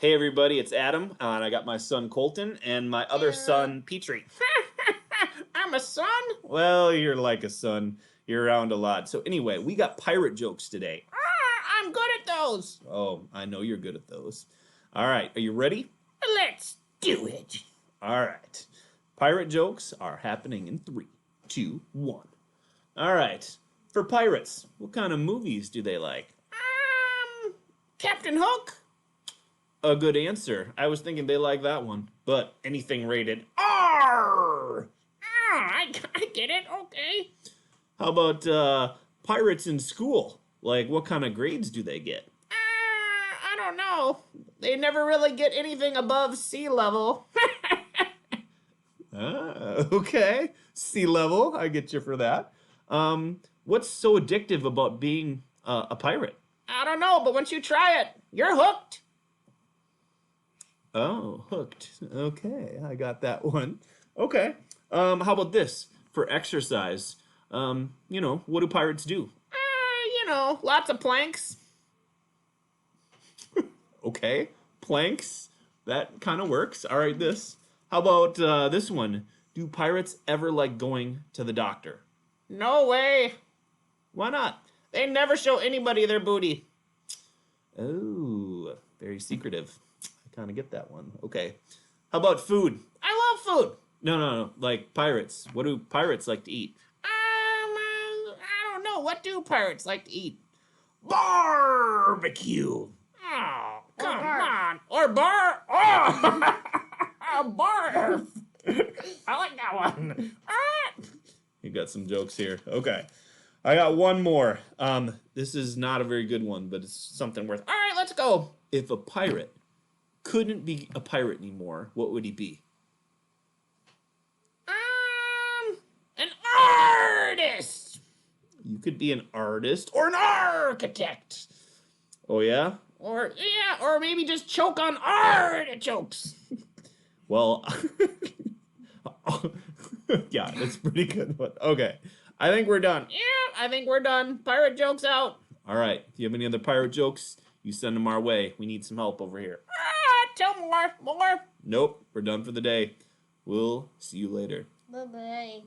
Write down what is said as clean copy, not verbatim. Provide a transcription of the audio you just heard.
Hey everybody, it's Adam, and I got my son Colton and my other son Petrie. I'm a son? Well, you're like a son. You're around a lot. So anyway, we got pirate jokes today. I'm good at those. Oh, I know you're good at those. All right, are you ready? Let's do it. All right. Pirate jokes are happening in 3, 2, 1. All right. For pirates, what kind of movies do they like? Captain Hook? A good answer. I was thinking they like that one, but anything rated R. I get it. Okay. How about pirates in school? Like, what kind of grades do they get? I don't know. They never really get anything above sea level. Okay. Sea level. I get you for that. What's so addictive about being a pirate? I don't know, but once you try it, you're hooked. Oh, hooked. Okay, I got that one. Okay. How about this? For exercise, what do pirates do? Lots of planks. Okay, planks. That kind of works. All right, this. How about this one? Do pirates ever like going to the doctor? No way. Why not? They never show anybody their booty. Oh, very secretive. I kind of get that one. Okay. How about food? I love food. No. Like pirates. What do pirates like to eat? I don't know. What do pirates like to eat? Barbecue. Oh, come on. Or bar. Oh, barf. I like that one. You got some jokes here. Okay. I got one more. This is not a very good one, but it's something worth. All right, let's go. If a pirate couldn't be a pirate anymore, what would he be? An artist. You could be an artist or an architect. Oh yeah? Or maybe just choke on artichokes. Well, yeah, that's a pretty good one. Okay. I think we're done. Yeah, I think we're done. Pirate jokes out. All right. If you have any other pirate jokes, you send them our way. We need some help over here. Tell more. Nope. We're done for the day. We'll see you later. Bye-bye.